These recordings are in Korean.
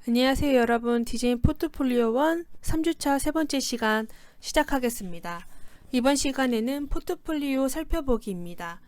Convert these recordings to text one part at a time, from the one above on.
안녕하세요 여러분. 디자인 포트폴리오 1 3주차 세 번째 시간 시작하겠습니다. 이번 시간에는 포트폴리오 살펴보기입니다.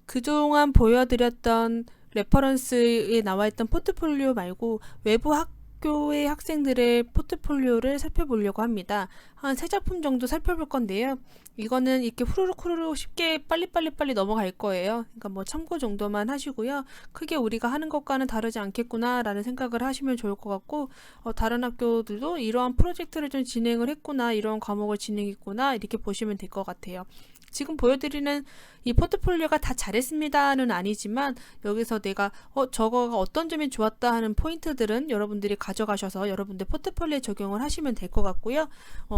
그동안 보여드렸던 레퍼런스에 나와있던 포트폴리오 말고 외부 학교의 학생들의 포트폴리오를 살펴보려고 합니다. 한 3작품 정도 살펴볼 건데요. 이거는 이렇게 후루룩 쉽게 빨리 넘어갈 거예요. 그러니까 뭐 참고 정도만 하시고요. 크게 우리가 하는 것과는 다르지 않겠구나 라는 생각을 하시면 좋을 것 같고, 다른 학교들도 이러한 프로젝트를 좀 진행을 했구나, 이러한 과목을 진행했구나, 이렇게 보시면 될 것 같아요. 지금 보여드리는 이 포트폴리오가 다 잘했습니다는 아니지만, 여기서 내가 저거가 어떤 점이 좋았다 하는 포인트들은 여러분들이 가져가셔서 여러분들 포트폴리오에 적용을 하시면 될 것 같고요.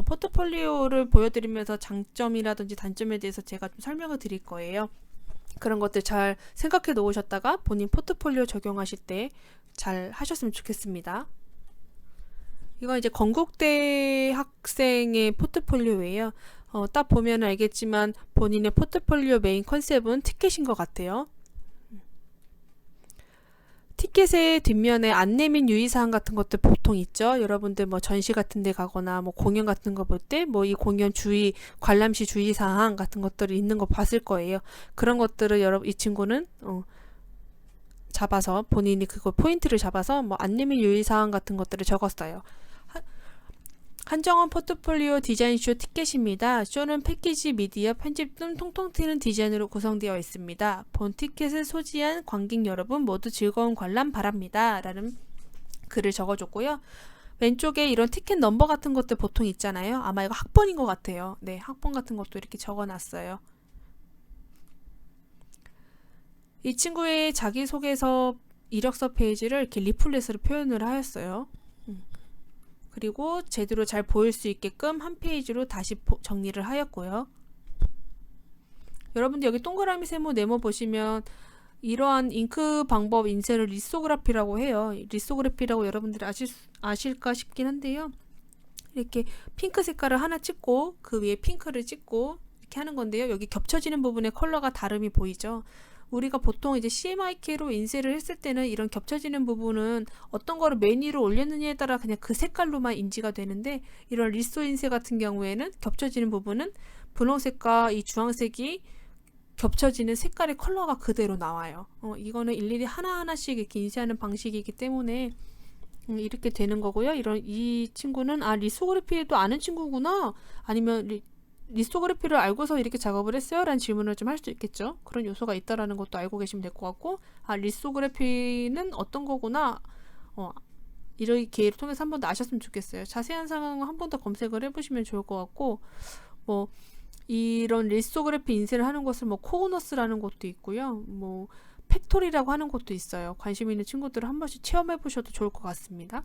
포트폴리오를 보여드리면서 장점이라든지 단점에 대해서 제가 좀 설명을 드릴 거예요. 그런 것들 잘 생각해 놓으셨다가 본인 포트폴리오 적용하실 때 잘 하셨으면 좋겠습니다. 이건 이제 건국대 학생의 포트폴리오예요. 딱 보면 알겠지만 본인의 포트폴리오 메인 컨셉은 티켓인 것 같아요. 티켓의 뒷면에 안내 및 유의사항 같은 것들 보통 있죠. 여러분들 뭐 전시 같은 데 가거나 뭐 공연 같은 거 볼 때 뭐 이 공연 주의, 관람 시 주의사항 같은 것들이 있는 거 봤을 거예요. 그런 것들을 이 친구는 잡아서 본인이 그거 포인트를 잡아서 뭐 안내 및 유의사항 같은 것들을 적었어요. 한정원 포트폴리오 디자인쇼 티켓입니다. 쇼는 패키지, 미디어, 편집 등 통통 튀는 디자인으로 구성되어 있습니다. 본 티켓을 소지한 관객 여러분 모두 즐거운 관람 바랍니다. 라는 글을 적어줬고요. 왼쪽에 이런 티켓 넘버 같은 것들 보통 있잖아요. 아마 이거 학번인 것 같아요. 네, 학번 같은 것도 이렇게 적어놨어요. 이 친구의 자기소개서 이력서 페이지를 이렇게 리플렛으로 표현을 하였어요. 그리고 제대로 잘 보일 수 있게끔 한 페이지로 다시 정리를 하였고요. 여러분들 여기 동그라미 세모 네모 보시면 이러한 잉크 방법 인쇄를 리소그래피라고 해요. 리소그래피라고 여러분들이 아실까 싶긴 한데요. 이렇게 핑크 색깔을 하나 찍고 그 위에 핑크를 찍고 이렇게 하는 건데요. 여기 겹쳐지는 부분의 컬러가 다름이 보이죠. 우리가 보통 이제 CMYK로 인쇄를 했을 때는 이런 겹쳐지는 부분은 어떤 거를 메뉴로 올렸느냐에 따라 그냥 그 색깔로만 인지가 되는데, 이런 리소 인쇄 같은 경우에는 겹쳐지는 부분은 분홍색과 이 주황색이 겹쳐지는 색깔의 컬러가 그대로 나와요. 이거는 일일이 하나하나씩 이렇게 인쇄하는 방식이기 때문에 이렇게 되는 거고요. 이 친구는 리소그래피도 아는 친구구나, 아니면 리소그래피를 알고서 이렇게 작업을 했어요? 라는 질문을 좀 할 수 있겠죠. 그런 요소가 있다라는 것도 알고 계시면 될 것 같고, 리소그래피는 어떤 거구나, 이런 기회를 통해서 한 번 더 아셨으면 좋겠어요. 자세한 상황은 한 번 더 검색을 해보시면 좋을 것 같고, 뭐 이런 리소그래피 인쇄를 하는 것을 뭐 코우너스라는 것도 있고요. 뭐 팩토리라고 하는 것도 있어요. 관심 있는 친구들은 한 번씩 체험해 보셔도 좋을 것 같습니다.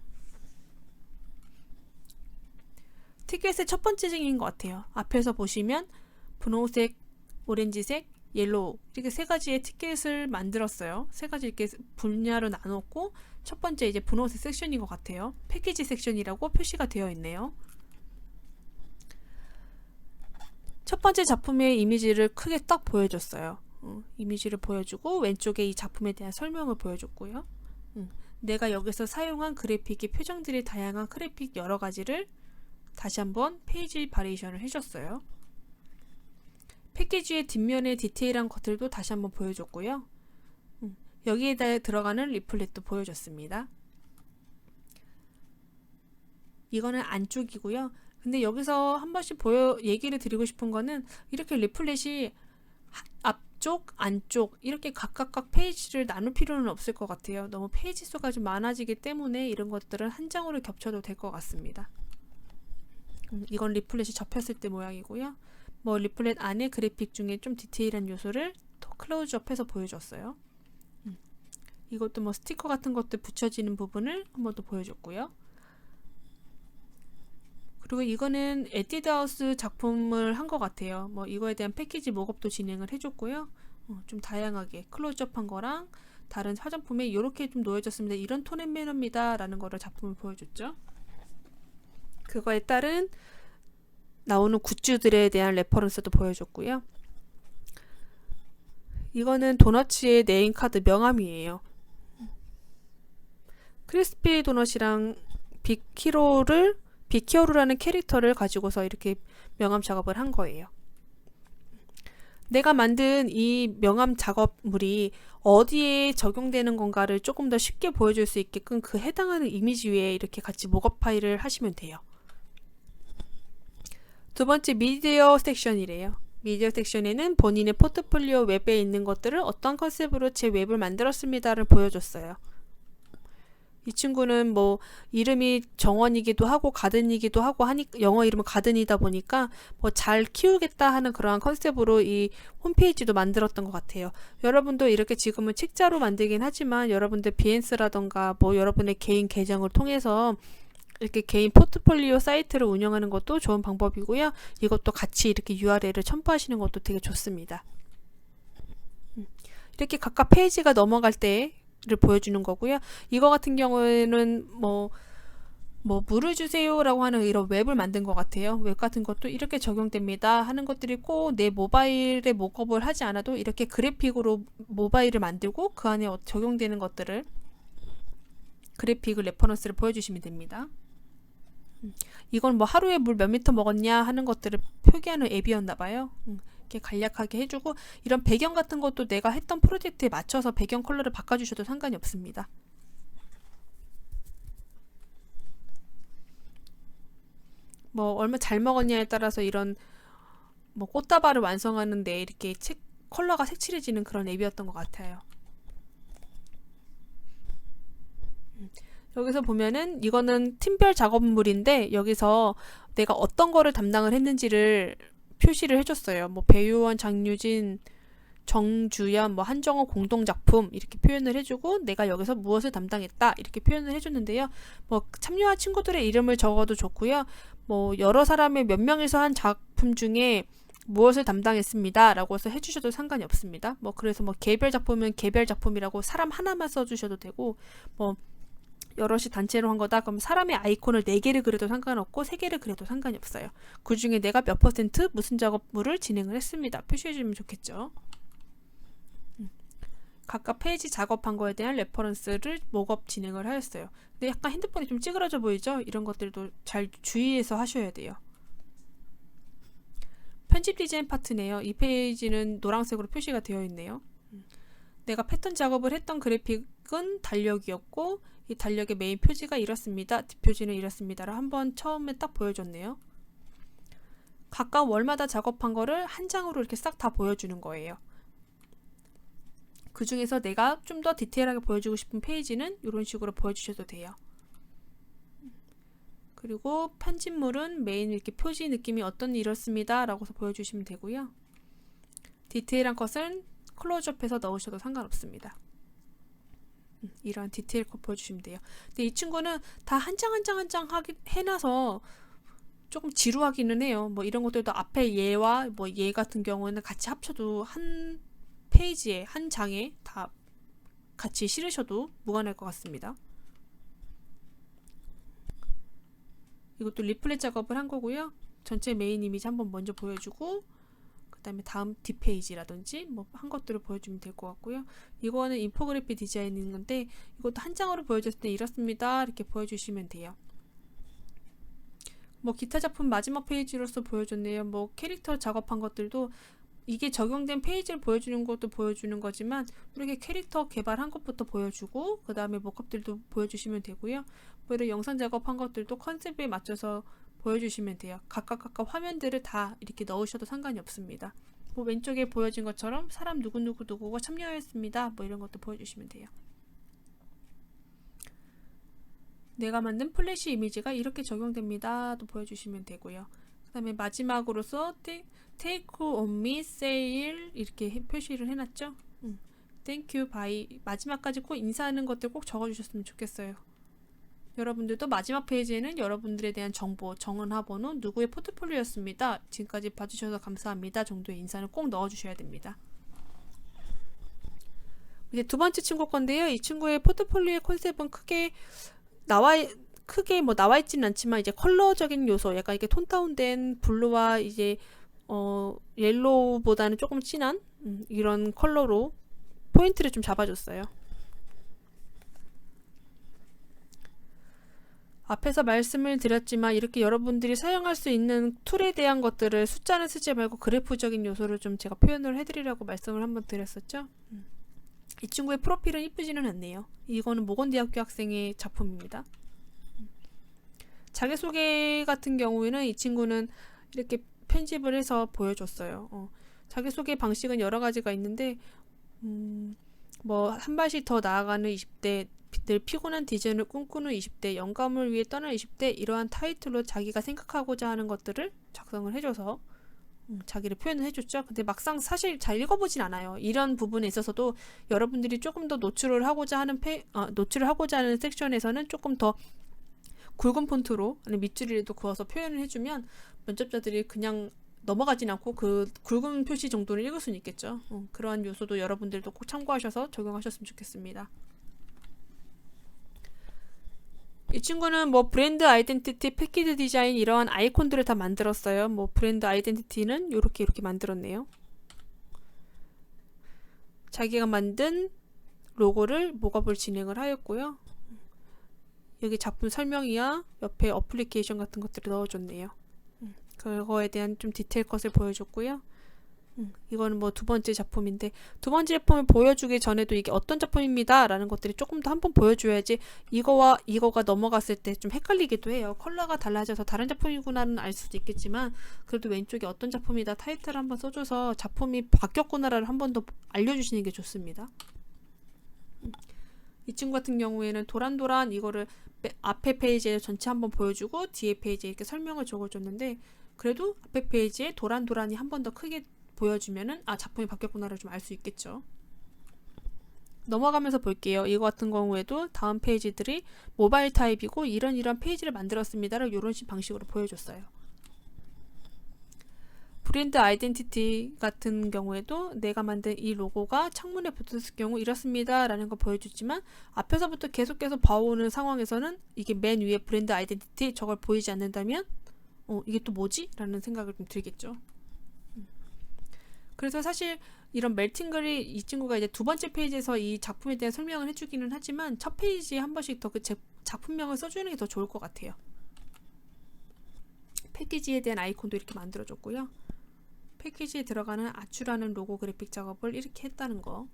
티켓의 첫 번째 증인 것 같아요. 앞에서 보시면 분홍색, 오렌지색, 옐로우 이렇게 세 가지의 티켓을 만들었어요. 세 가지 이렇게 분야로 나눴고, 첫 번째 이제 분홍색 섹션인 것 같아요. 패키지 섹션이라고 표시가 되어 있네요. 첫 번째 작품의 이미지를 크게 딱 보여줬어요. 이미지를 보여주고 왼쪽에 이 작품에 대한 설명을 보여줬고요. 내가 여기서 사용한 그래픽의 표정들이 다양한 그래픽 여러 가지를 다시 한번 페이지 바리에이션을 해줬어요. 패키지의 뒷면의 디테일한 것들도 다시 한번 보여줬고요. 여기에다 들어가는 리플렛도 보여줬습니다. 이거는 안쪽이고요. 근데 여기서 한 번씩 얘기를 드리고 싶은 거는, 이렇게 리플렛이 앞쪽, 안쪽 이렇게 각각 페이지를 나눌 필요는 없을 것 같아요. 너무 페이지 수가 좀 많아지기 때문에 이런 것들은 한 장으로 겹쳐도 될 것 같습니다. 이건 리플렛이 접혔을 때 모양이고요. 뭐 리플렛 안에 그래픽 중에 좀 디테일한 요소를 더 클로즈업해서 보여줬어요. 이것도 뭐 스티커 같은 것들 붙여지는 부분을 한 번 더 보여줬고요. 그리고 이거는 에뛰드하우스 작품을 한 것 같아요. 뭐 이거에 대한 패키지 목업도 진행을 해줬고요. 좀 다양하게 클로즈업한 거랑 다른 화장품에 이렇게 좀 놓여졌습니다. 이런 톤 앤 매너입니다 라는 거를 작품을 보여줬죠. 그거에 따른 나오는 굿즈들에 대한 레퍼런스도 보여줬고요. 이거는 도너츠의 네임카드 명함이에요. 크리스피 도넛이랑 빅히어로라는 캐릭터를 가지고서 이렇게 명함 작업을 한 거예요. 내가 만든 이 명함 작업물이 어디에 적용되는 건가를 조금 더 쉽게 보여줄 수 있게끔 그 해당하는 이미지 위에 이렇게 같이 목업 파일을 하시면 돼요. 두 번째 미디어 섹션이래요. 미디어 섹션에는 본인의 포트폴리오 웹에 있는 것들을 어떤 컨셉으로 제 웹을 만들었습니다를 보여줬어요. 이 친구는 뭐 이름이 정원이기도 하고 가든이기도 하고 영어 이름은 가든이다 보니까 뭐 잘 키우겠다 하는 그러한 컨셉으로 이 홈페이지도 만들었던 것 같아요. 여러분도 이렇게 지금은 책자로 만들긴 하지만 여러분들 비엔스라던가 뭐 여러분의 개인 계정을 통해서 이렇게 개인 포트폴리오 사이트를 운영하는 것도 좋은 방법이고요. 이것도 같이 이렇게 URL을 첨부하시는 것도 되게 좋습니다. 이렇게 각각 페이지가 넘어갈 때를 보여주는 거고요. 이거 같은 경우에는 뭐 물을 주세요 라고 하는 이런 웹을 만든 것 같아요. 웹 같은 것도 이렇게 적용됩니다 하는 것들이 꼭 내 모바일에 목업을 하지 않아도 이렇게 그래픽으로 모바일을 만들고 그 안에 적용되는 것들을 그래픽을 레퍼런스를 보여주시면 됩니다. 이건 뭐 하루에 물 몇 리터 먹었냐 하는 것들을 표기하는 앱이었나 봐요. 이렇게 간략하게 해주고 이런 배경 같은 것도 내가 했던 프로젝트에 맞춰서 배경 컬러를 바꿔주셔도 상관이 없습니다. 뭐 얼마 잘 먹었냐에 따라서 이런 뭐 꽃다발을 완성하는데 이렇게 컬러가 색칠해지는 그런 앱이었던 것 같아요. 여기서 보면은 이거는 팀별 작업물인데 여기서 내가 어떤 거를 담당을 했는지를 표시를 해줬어요. 뭐 배유원, 장유진, 정주연, 뭐 한정호 공동작품 이렇게 표현을 해주고 내가 여기서 무엇을 담당했다 이렇게 표현을 해줬는데요. 뭐 참여한 친구들의 이름을 적어도 좋고요. 뭐 여러 사람의 몇 명이서 한 작품 중에 무엇을 담당했습니다 라고 해서 해주셔도 상관이 없습니다. 뭐 그래서 뭐 개별 작품은 개별 작품이라고 사람 하나만 써주셔도 되고 뭐 여럿이 단체로 한 거다 그럼 사람의 아이콘을 4개를 그려도 상관없고 3개를 그려도 상관이 없어요. 그 중에 내가 몇 퍼센트 무슨 작업물을 진행을 했습니다 표시해주면 좋겠죠. 각각 페이지 작업한 거에 대한 레퍼런스를 목업 진행을 하였어요. 근데 약간 핸드폰이 좀 찌그러져 보이죠? 이런 것들도 잘 주의해서 하셔야 돼요. 편집 디자인 파트네요. 이 페이지는 노란색으로 표시가 되어 있네요. 내가 패턴 작업을 했던 그래픽은 달력이었고 이 달력의 메인 표지가 이렇습니다. 뒷표지는 이렇습니다를 한번 처음에 딱 보여줬네요. 각각 월마다 작업한 거를 한 장으로 이렇게 싹 다 보여주는 거예요. 그 중에서 내가 좀 더 디테일하게 보여주고 싶은 페이지는 이런 식으로 보여주셔도 돼요. 그리고 편집물은 메인 이렇게 표지 느낌이 어떤 이렇습니다 라고 해서 보여주시면 되고요. 디테일한 것은 클로즈업해서 넣으셔도 상관없습니다. 이런 디테일 컷 보여주시면 돼요. 근데 이 친구는 다 한 장 한 장 한 장 해놔서 조금 지루하기는 해요. 뭐 이런 것들도 앞에 얘와 뭐 얘 같은 경우는 같이 합쳐도 한 페이지에 한 장에 다 같이 실으셔도 무관할 것 같습니다. 이것도 리플렛 작업을 한 거고요. 전체 메인 이미지 한번 먼저 보여주고 그 다음에 다음 뒷페이지라든지 뭐 한 것들을 보여주면 될 것 같고요. 이거는 인포그래피 디자인인 건데 이것도 한 장으로 보여줬을 때 이렇습니다. 이렇게 보여주시면 돼요. 뭐 기타 작품 마지막 페이지로서 보여줬네요. 뭐 캐릭터 작업한 것들도 이게 적용된 페이지를 보여주는 것도 보여주는 거지만 이렇게 캐릭터 개발한 것부터 보여주고 그 다음에 목업들도 보여주시면 되고요. 뭐 이런 영상 작업한 것들도 컨셉에 맞춰서 보여주시면 돼요. 각각 화면들을 다 이렇게 넣으셔도 상관이 없습니다. 뭐 왼쪽에 보여진 것처럼 사람 누구가 참여했습니다. 뭐 이런 것도 보여주시면 돼요. 내가 만든 플래시 이미지가 이렇게 적용됩니다. 또 보여주시면 되고요. 그 다음에 마지막으로서 Take on me sale 이렇게 표시를 해놨죠. Thank you, bye. 마지막까지 꼭 인사하는 것들 꼭 적어주셨으면 좋겠어요. 여러분들도 마지막 페이지에는 여러분들에 대한 정보, 정원화번호, 누구의 포트폴리오였습니다. 지금까지 봐주셔서 감사합니다. 정도의 인사는 꼭 넣어주셔야 됩니다. 이제 두 번째 친구 건데요. 이 친구의 포트폴리오의 컨셉은 크게 크게 뭐 나와 있지는 않지만 이제 컬러적인 요소, 약간 이렇게 톤 다운된 블루와 이제 옐로우보다는 조금 진한 이런 컬러로 포인트를 좀 잡아줬어요. 앞에서 말씀을 드렸지만 이렇게 여러분들이 사용할 수 있는 툴에 대한 것들을 숫자는 쓰지 말고 그래프적인 요소를 좀 제가 표현을 해드리려고 말씀을 한번 드렸었죠. 이 친구의 프로필은 이쁘지는 않네요. 이거는 모건대학교 학생의 작품입니다. 자기소개 같은 경우에는 이 친구는 이렇게 편집을 해서 보여줬어요. 자기소개 방식은 여러 가지가 있는데 뭐 한 발씩 더 나아가는 20대, 늘 피곤한 디자인을 꿈꾸는 20대, 영감을 위해 떠날 20대, 이러한 타이틀로 자기가 생각하고자 하는 것들을 작성을 해줘서 자기를 표현을 해줬죠. 근데 막상 사실 잘 읽어보진 않아요. 이런 부분에 있어서도 여러분들이 조금 더 노출을 하고자 하는 섹션에서는 조금 더 굵은 폰트로 밑줄이라도 그어서 표현을 해주면 면접자들이 그냥 넘어가진 않고 그 굵은 표시 정도를 읽을 수는 있겠죠. 그러한 요소도 여러분들도 꼭 참고하셔서 적용하셨으면 좋겠습니다. 이 친구는 뭐 브랜드 아이덴티티, 패키지 디자인 이러한 아이콘들을 다 만들었어요. 뭐 브랜드 아이덴티티는 이렇게 만들었네요. 자기가 만든 로고를 목업을 진행을 하였고요. 여기 작품 설명이야 옆에 어플리케이션 같은 것들을 넣어줬네요. 그거에 대한 좀 디테일 컷을 보여줬고요. 이거는 뭐 두 번째 작품인데, 두 번째 작품을 보여주기 전에도 이게 어떤 작품입니다 라는 것들이 조금 더 한번 보여줘야지 이거와 이거가 넘어갔을 때 좀 헷갈리기도 해요. 컬러가 달라져서 다른 작품이구나는 알 수도 있겠지만 그래도 왼쪽에 어떤 작품이다 타이틀을 한번 써줘서 작품이 바뀌었구나를 한 번 더 알려주시는 게 좋습니다. 이 친구 같은 경우에는 도란도란 이거를 앞에 페이지에 전체 한번 보여주고 뒤에 페이지에 이렇게 설명을 적어줬는데, 그래도 앞에 페이지에 도란도란이 한 번 더 크게 보여주면은 작품이 바뀌었구나를 좀 알 수 있겠죠. 넘어가면서 볼게요. 이거 같은 경우에도 다음 페이지들이 모바일 타입이고 이런 페이지를 만들었습니다를 이런 방식으로 보여줬어요. 브랜드 아이덴티티 같은 경우에도 내가 만든 이 로고가 창문에 붙었을 경우 이렇습니다 라는 거 보여주지만 앞에서부터 계속해서 봐오는 상황에서는 이게 맨 위에 브랜드 아이덴티티 저걸 보이지 않는다면 이게 또 뭐지? 라는 생각을 좀 들겠죠. 그래서 사실 이런 멜팅글이 이 친구가 이제 두 번째 페이지에서 이 작품에 대한 설명을 해주기는 하지만 첫 페이지에 한 번씩 더 그 작품명을 써주는 게 더 좋을 것 같아요. 패키지에 대한 아이콘도 이렇게 만들어줬고요. 패키지에 들어가는 아추라는 로고 그래픽 작업을 이렇게 했다는 거,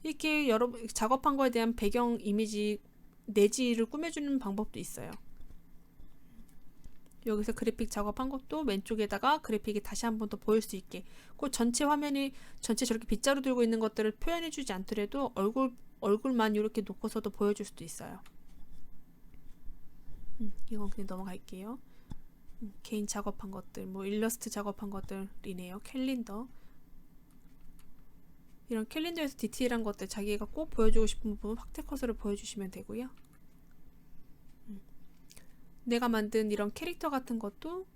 이렇게 작업한 거에 대한 배경 이미지 내지를 꾸며주는 방법도 있어요. 여기서 그래픽 작업한 것도 왼쪽에다가 그래픽이 다시 한 번 더 보일 수 있게, 그 전체 화면이 전체 저렇게 빗자루 들고 있는 것들을 표현해주지 않더라도 얼굴만 이렇게 놓고서도 보여줄 수도 있어요. 이건 그냥 넘어갈게요. 개인 작업한 것들, 뭐 일러스트 작업한 것들이네요. 캘린더, 이런 캘린더에서 디테일한 것들 자기가 꼭 보여주고 싶은 부분 확대 컷으로 보여주시면 되고요. 내가 만든 이런 캐릭터 같은 것도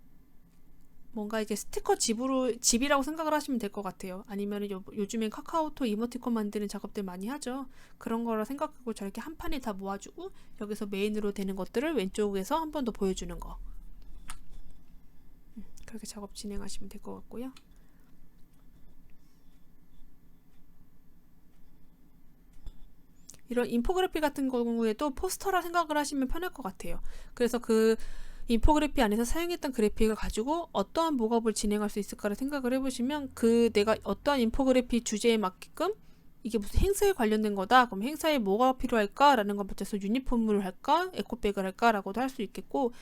뭔가 이제 스티커 집이라고 생각을 하시면 될 것 같아요. 아니면 요즘엔 카카오톡 이모티콘 만드는 작업들 많이 하죠. 그런 거라 생각하고 저렇게 한 판에 다 모아주고 여기서 메인으로 되는 것들을 왼쪽에서 한 번 더 보여주는 거, 그렇게 작업 진행하시면 될 것 같고요. 이런 인포그래피 같은 경우에도 포스터라 생각을 하시면 편할 것 같아요. 그래서 그 인포그래피 안에서 사용했던 그래픽을 가지고 어떠한 목업을 진행할 수 있을까를 생각을 해보시면 내가 어떠한 인포그래피 주제에 맞게끔 이게 무슨 행사에 관련된 거다, 그럼 행사에 뭐가 필요할까 라는 것 붙여서 유니폼을 할까 에코백을 할까 라고도 할 수 있겠고,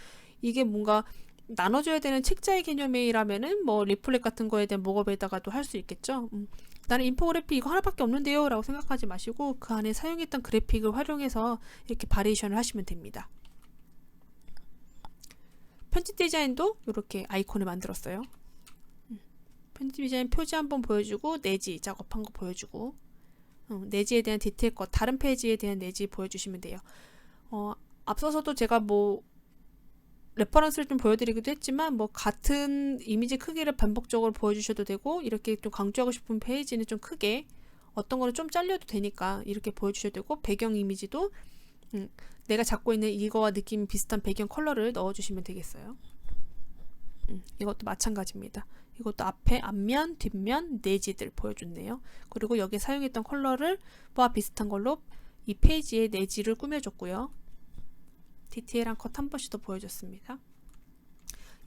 이게 뭔가 나눠줘야 되는 책자의 개념이라면은 뭐 리플렛 같은 거에 대한 목업에다가도 할 수 있겠죠. 나는 인포그래피 이거 하나밖에 없는데요 라고 생각하지 마시고 그 안에 사용했던 그래픽을 활용해서 이렇게 바리에이션을 하시면 됩니다. 편집 디자인도 이렇게 아이콘을 만들었어요. 편집 디자인 표지 한번 보여주고 내지 작업한 거 보여주고, 내지에 대한 디테일 것, 다른 페이지에 대한 내지 보여주시면 돼요. 앞서서도 제가 뭐 레퍼런스를 좀 보여드리기도 했지만 뭐 같은 이미지 크기를 반복적으로 보여주셔도 되고, 이렇게 좀 강조하고 싶은 페이지는 좀 크게, 어떤 거는 좀 잘려도 되니까 이렇게 보여주셔도 되고, 배경 이미지도 내가 잡고 있는 이거와 느낌이 비슷한 배경 컬러를 넣어주시면 되겠어요. 이것도 마찬가지입니다. 이것도 앞에 앞면, 뒷면, 내지들 보여줬네요. 그리고 여기 사용했던 컬러를 와 비슷한 걸로 이 페이지의 내지를 꾸며줬고요. 디테일한 컷 한 번씩 더 보여줬습니다.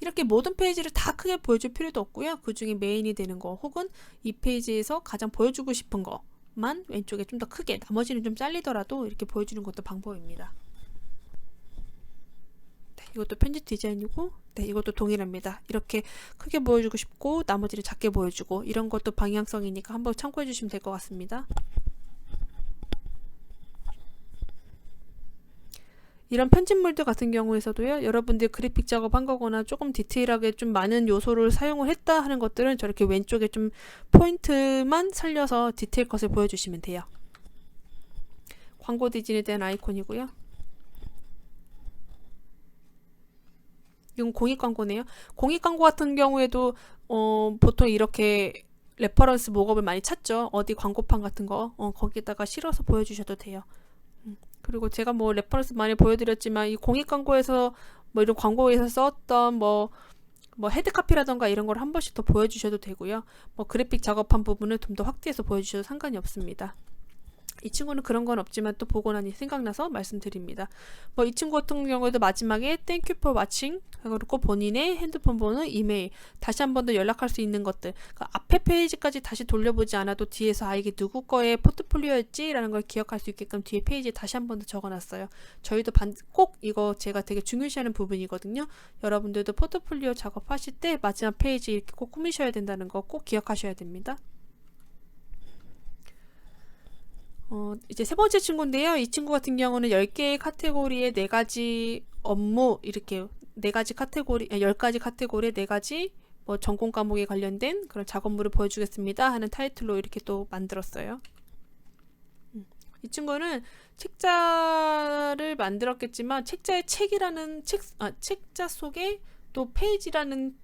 이렇게 모든 페이지를 다 크게 보여줄 필요도 없고요. 그 중에 메인이 되는 거 혹은 이 페이지에서 가장 보여주고 싶은 거만 왼쪽에 좀 더 크게, 나머지는 좀 잘리더라도 이렇게 보여주는 것도 방법입니다. 네, 이것도 편집 디자인이고, 네, 이것도 동일합니다. 이렇게 크게 보여주고 싶고 나머지를 작게 보여주고, 이런 것도 방향성이니까 한번 참고해 주시면 될 것 같습니다. 이런 편집물들 같은 경우에서도요, 여러분들 그래픽 작업한 거거나 조금 디테일하게 좀 많은 요소를 사용을 했다 하는 것들은 저렇게 왼쪽에 좀 포인트만 살려서 디테일 컷을 보여주시면 돼요. 광고 디자인에 대한 아이콘이고요. 이건 공익 광고네요. 공익 광고 같은 경우에도 보통 이렇게 레퍼런스 목업을 많이 찾죠. 어디 광고판 같은 거 거기에다가 실어서 보여주셔도 돼요. 그리고 제가 뭐 레퍼런스 많이 보여드렸지만 이 공익 광고에서 뭐 이런 광고에서 썼던 뭐 헤드카피라던가 이런 걸 한 번씩 더 보여주셔도 되고요. 뭐 그래픽 작업한 부분을 좀 더 확대해서 보여주셔도 상관이 없습니다. 이 친구는 그런 건 없지만 또 보고 나니 생각나서 말씀드립니다. 뭐 이 친구 같은 경우에도 마지막에 Thank you for watching 그리고 본인의 핸드폰 번호, 이메일, 다시 한 번 더 연락할 수 있는 것들, 그러니까 앞에 페이지까지 다시 돌려보지 않아도 뒤에서 이게 누구 거의 포트폴리오였지 라는 걸 기억할 수 있게끔 뒤에 페이지에 다시 한 번 더 적어놨어요. 저희도 꼭 이거 제가 되게 중요시하는 부분이거든요. 여러분들도 포트폴리오 작업하실 때 마지막 페이지 이렇게 꼭 꾸미셔야 된다는 거 꼭 기억하셔야 됩니다. 이제 세 번째 친구인데요. 이 친구 같은 경우는 10개의 카테고리에 4가지 업무, 이렇게 4가지 카테고리, 10가지 카테고리에 4가지 뭐 전공 과목에 관련된 그런 작업물을 보여주겠습니다 하는 타이틀로 이렇게 또 만들었어요. 이 친구는 책자를 만들었겠지만 책자의 책이라는 책자 속에 또 페이지라는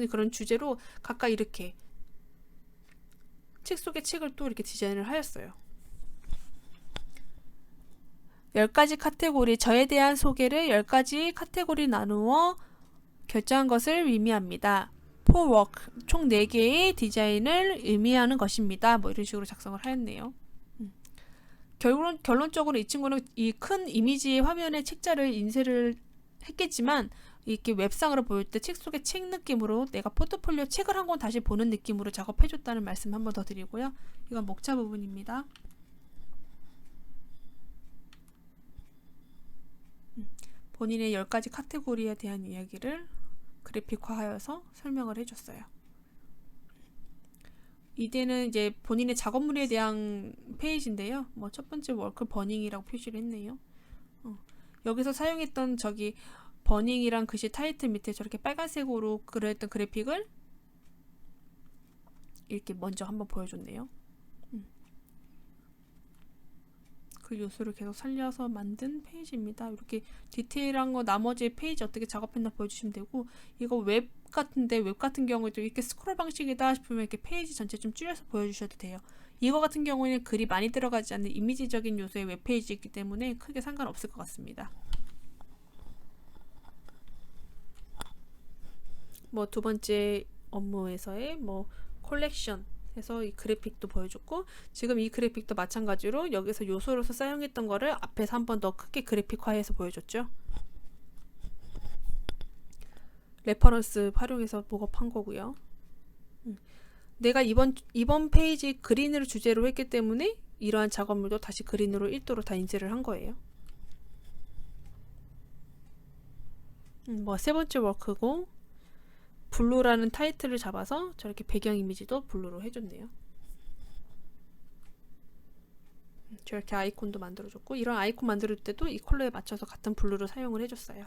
그런 주제로 각각 이렇게 책 속의 책을 또 이렇게 디자인을 하였어요. 10가지 카테고리, 저에 대한 소개를 10가지 카테고리 나누어 결정한 것을 의미합니다. for work, 총 4개의 디자인을 의미하는 것입니다. 뭐 이런 식으로 작성을 하였네요. 결론적으로 이 친구는 이 큰 이미지 화면에 책자를 인쇄를 했겠지만 이렇게 웹상으로 보일 때 책 속의 책 느낌으로 내가 포트폴리오 책을 한 권 다시 보는 느낌으로 작업해줬다는 말씀 한 번 더 드리고요. 이건 목차 부분입니다. 본인의 10가지 카테고리에 대한 이야기를 그래픽화하여서 설명을 해줬어요. 이때는 이제 본인의 작업물에 대한 페이지인데요. 뭐 첫 번째 워크 버닝이라고 표시를 했네요. 여기서 사용했던 저기 버닝이란 글씨 타이틀 밑에 저렇게 빨간색으로 그려했던 그래픽을 이렇게 먼저 한번 보여줬네요. 그 요소를 계속 살려서 만든 페이지입니다. 이렇게 디테일한 거 나머지 페이지 어떻게 작업했나 보여주시면 되고, 이거 웹 같은데 웹 같은 경우에도 이렇게 스크롤 방식이다 싶으면 이렇게 페이지 전체 좀 줄여서 보여주셔도 돼요. 이거 같은 경우에는 글이 많이 들어가지 않는 이미지적인 요소의 웹페이지이기 때문에 크게 상관없을 것 같습니다. 뭐 두 번째 업무에서의 뭐 콜렉션 해서 이 그래픽도 보여줬고, 지금 이 그래픽도 마찬가지로 여기서 요소로서 사용했던 거를 앞에서 한 번 더 크게 그래픽화해서 보여줬죠. 레퍼런스 활용해서 목업한 거고요. 내가 이번 페이지 그린을 주제로 했기 때문에 이러한 작업물도 다시 그린으로 1도로 다 인쇄를 한 거예요. 뭐 세 번째 워크고, 블루라는 타이틀을 잡아서 저렇게 배경 이미지도 블루로 해줬네요. 저렇게 아이콘도 만들어줬고, 이런 아이콘 만들 때도 이 컬러에 맞춰서 같은 블루를 사용을 해줬어요.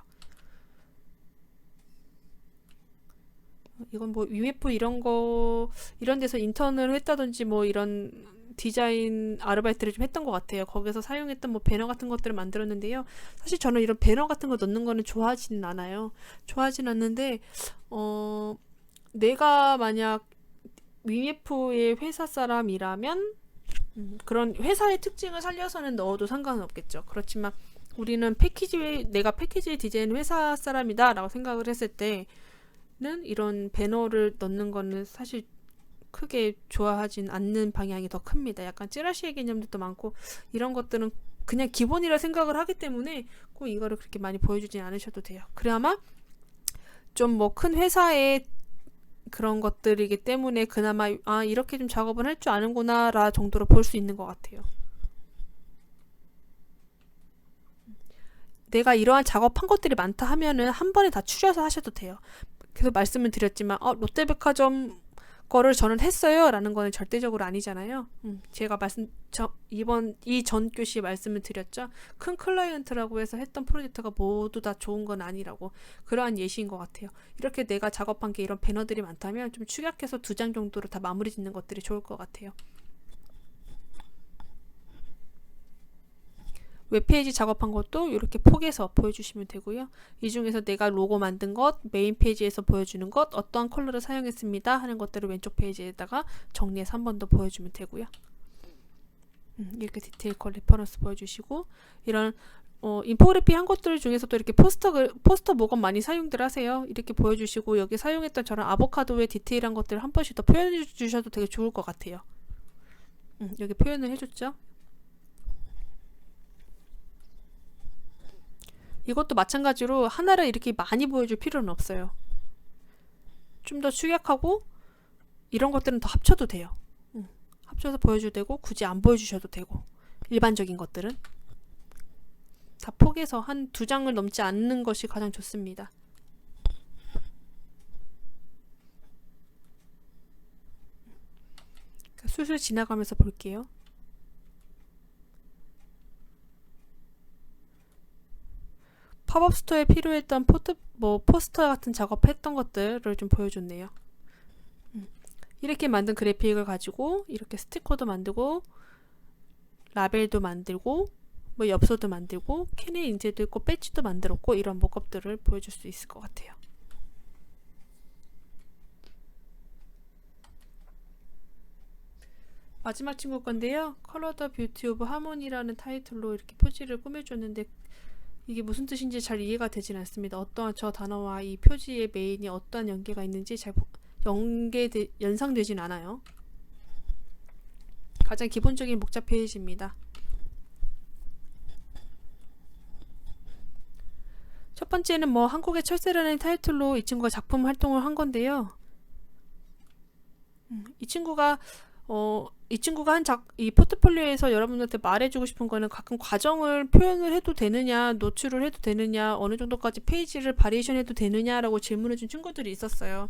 이건 뭐 UMF 이런 데서 인턴을 했다든지 뭐 이런 디자인 아르바이트를 좀 했던 것 같아요. 거기서 사용했던 뭐 배너 같은 것들을 만들었는데요. 사실 저는 이런 배너 같은 거 넣는 거는 좋아하지는 않아요. 좋아하진 않는데 내가 만약 UMF의 회사 사람이라면 그런 회사의 특징을 살려서는 넣어도 상관은 없겠죠. 그렇지만 우리는 내가 패키지 디자인 회사 사람이다 라고 생각을 했을 때는 이런 배너를 넣는 거는 사실 크게 좋아하진 않는 방향이 더 큽니다. 약간 찌라시의 개념도 많고 이런 것들은 그냥 기본이라 생각을 하기 때문에 꼭 이거를 그렇게 많이 보여주진 않으셔도 돼요. 그나마 좀 뭐 큰 회사의 그런 것들이기 때문에 그나마 이렇게 좀 작업을 할 줄 아는구나 라 정도로 볼 수 있는 것 같아요. 내가 이러한 작업한 것들이 많다 하면은 한 번에 다 추려서 하셔도 돼요. 계속 말씀을 드렸지만 롯데백화점 거를 저는 했어요 라는 거는 절대적으로 아니잖아요. 제가 이 전 교시에 말씀을 드렸죠. 큰 클라이언트라고 해서 했던 프로젝트가 모두 다 좋은 건 아니라고. 그러한 예시인 것 같아요. 이렇게 내가 작업한 게 이런 배너들이 많다면 좀 축약해서 2장 정도로 다 마무리 짓는 것들이 좋을 것 같아요. 웹페이지 작업한 것도 이렇게 폭에서 보여주시면 되고요. 이 중에서 내가 로고 만든 것, 메인 페이지에서 보여주는 것, 어떠한 컬러를 사용했습니다 하는 것들을 왼쪽 페이지에다가 정리해서 한 번 더 보여주면 되고요. 이렇게 디테일 컬 레퍼런스 보여주시고 이런 인포그래피 한 것들 중에서도 이렇게 포스터 모건 많이 사용들 하세요. 이렇게 보여주시고 여기 사용했던 저런 아보카도의 디테일한 것들을 한 번씩 더 표현해 주셔도 되게 좋을 것 같아요. 여기 표현을 해줬죠. 이것도 마찬가지로 하나를 이렇게 많이 보여줄 필요는 없어요. 좀 더 축약하고 이런 것들은 더 합쳐도 돼요. 합쳐서 보여줘도 되고 굳이 안 보여주셔도 되고 일반적인 것들은 다 폭에서 한 2장을 넘지 않는 것이 가장 좋습니다. 술술 지나가면서 볼게요. 팝업 스토어에 필요했던 포스터 같은 작업했던 것들을 좀 보여줬네요. 이렇게 만든 그래픽을 가지고 이렇게 스티커도 만들고 라벨도 만들고 뭐 엽서도 만들고 캔의 인쇄도 있고 배지도 만들었고 이런 모컵들을 보여줄 수 있을 것 같아요. 마지막 친구 건데요. 컬러 더 뷰티 오브 하모니라는 타이틀로 이렇게 표지를 꾸며줬는데 이게 무슨 뜻인지 잘 이해가 되진 않습니다. 어떠한 저 단어와 이 표지의 메인이 어떠한 연계가 있는지 잘 연상되진 않아요. 가장 기본적인 목차 페이지입니다. 첫 번째는 뭐 한국의 철새라는 타이틀로 이 친구가 작품 활동을 한 건데요. 이 친구가 이 포트폴리오에서 여러분들한테 말해주고 싶은 거는 가끔 과정을 표현을 해도 되느냐, 노출을 해도 되느냐, 어느 정도까지 페이지를 바리에이션 해도 되느냐라고 질문해준 친구들이 있었어요.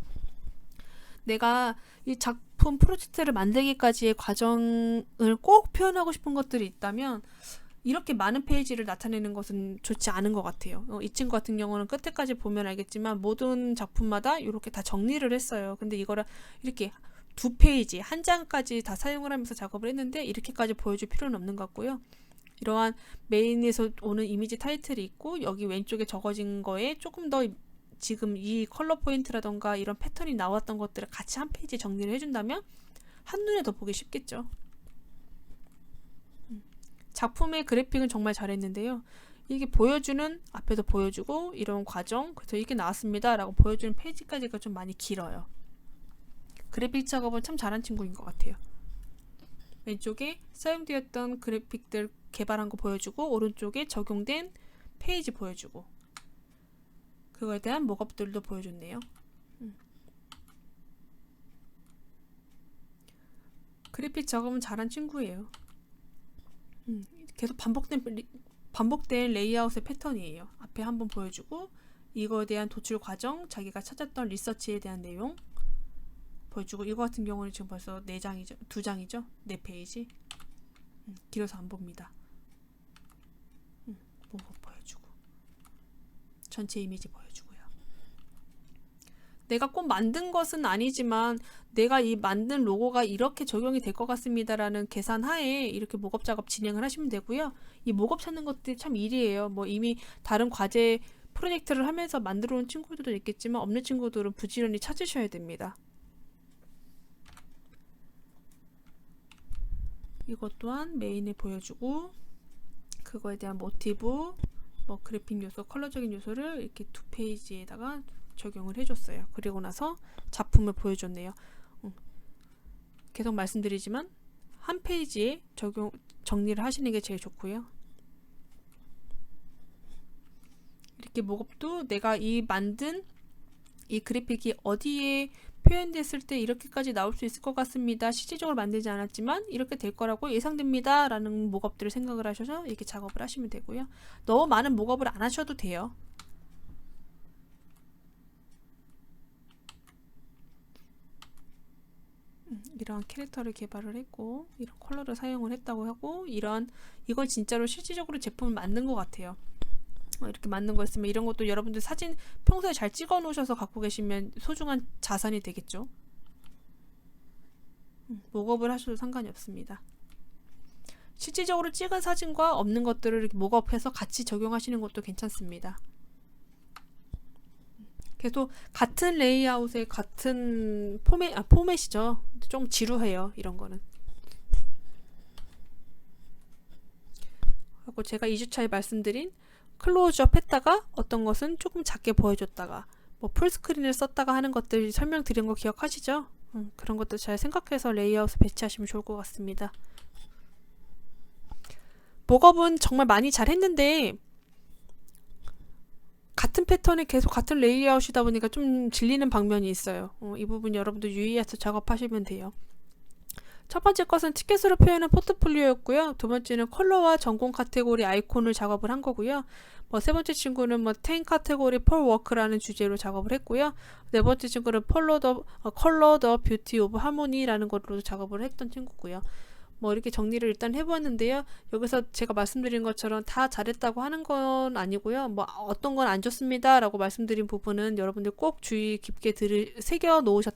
내가 이 작품 프로젝트를 만들기까지의 과정을 꼭 표현하고 싶은 것들이 있다면 이렇게 많은 페이지를 나타내는 것은 좋지 않은 것 같아요. 이 친구 같은 경우는 끝에까지 보면 알겠지만 모든 작품마다 이렇게 다 정리를 했어요. 근데 이거를 이렇게 2페이지, 1장까지 다 사용을 하면서 작업을 했는데 이렇게까지 보여줄 필요는 없는 것 같고요. 이러한 메인에서 오는 이미지 타이틀이 있고 여기 왼쪽에 적어진 거에 조금 더 지금 이 컬러 포인트라던가 이런 패턴이 나왔던 것들을 같이 한 페이지 정리를 해준다면 한눈에 더 보기 쉽겠죠. 작품의 그래픽은 정말 잘했는데요. 이게 보여주는 앞에도 보여주고 이런 과정 그래서 이게 나왔습니다 라고 보여주는 페이지까지가 좀 많이 길어요. 그래픽 작업은 참 잘한 친구인 것 같아요. 왼쪽에 사용되었던 그래픽들 개발한 거 보여주고 오른쪽에 적용된 페이지 보여주고 그거에 대한 모컵들도 보여줬네요. 그래픽 작업은 잘한 친구예요. 계속 반복된 레이아웃의 패턴이에요. 앞에 한번 보여주고 이거에 대한 도출 과정, 자기가 찾았던 리서치에 대한 내용 보여주고 이거 같은 경우는 지금 벌써 4장이죠. 2장이죠. 4페이지. 길어서 안 봅니다. 모컵 보여주고 전체 이미지 보여주고요. 내가 꼭 만든 것은 아니지만 내가 이 만든 로고가 이렇게 적용이 될 것 같습니다 라는 계산하에 이렇게 모컵 작업 진행을 하시면 되고요. 이 모컵 찾는 것들이 참 일이에요. 뭐 이미 다른 과제 프로젝트를 하면서 만들어 온 친구들도 있겠지만 없는 친구들은 부지런히 찾으셔야 됩니다. 이것 또한 메인에 보여주고 그거에 대한 모티브 뭐 그래픽 요소, 컬러적인 요소를 이렇게 두 페이지에다가 적용을 해줬어요. 그리고 나서 작품을 보여줬네요. 계속 말씀드리지만 한 페이지에 정리를 하시는 게 제일 좋고요. 이렇게 목업도 내가 만든 이 그래픽이 어디에 표현됐을 때 이렇게까지 나올 수 있을 것 같습니다. 실질적으로 만들지 않았지만 이렇게 될 거라고 예상됩니다. 라는 목업들을 생각을 하셔서 이렇게 작업을 하시면 되고요. 너무 많은 목업을 안 하셔도 돼요. 이런 캐릭터를 개발을 했고 이런 컬러를 사용을 했다고 하고 이건 진짜로 실질적으로 제품을 만든 것 같아요. 이렇게 만든 거였으면 이런 것도 여러분들 사진 평소에 잘 찍어 놓으셔서 갖고 계시면 소중한 자산이 되겠죠. 목업을 하셔도 상관이 없습니다. 실질적으로 찍은 사진과 없는 것들을 이렇게 목업해서 같이 적용하시는 것도 괜찮습니다. 계속 같은 레이아웃의 같은 포맷이죠. 좀 지루해요. 이런 거는. 그리고 제가 2주차에 말씀드린 클로즈업 했다가 어떤 것은 조금 작게 보여줬다가 뭐 풀스크린을 썼다가 하는 것들 설명드린 거 기억하시죠? 그런 것도 잘 생각해서 레이아웃을 배치하시면 좋을 것 같습니다. 목업은 정말 많이 잘 했는데 같은 패턴에 계속 같은 레이아웃이다 보니까 좀 질리는 방면이 있어요. 이 부분 여러분도 유의해서 작업하시면 돼요. 첫 번째 것은 티켓으로 표현한 포트폴리오였고요. 두 번째는 컬러와 전공 카테고리 아이콘을 작업을 한 거고요. 세 번째 친구는 텐 카테고리 폴 워크라는 주제로 작업을 했고요. 네 번째 친구는 컬러 더 뷰티 오브 하모니라는 걸로 작업을 했던 친구고요. 이렇게 정리를 일단 해보았는데요. 여기서 제가 말씀드린 것처럼 다 잘했다고 하는 건 아니고요. 어떤 건 안 좋습니다 라고 말씀드린 부분은 여러분들 꼭 주의 깊게 새겨 놓으셨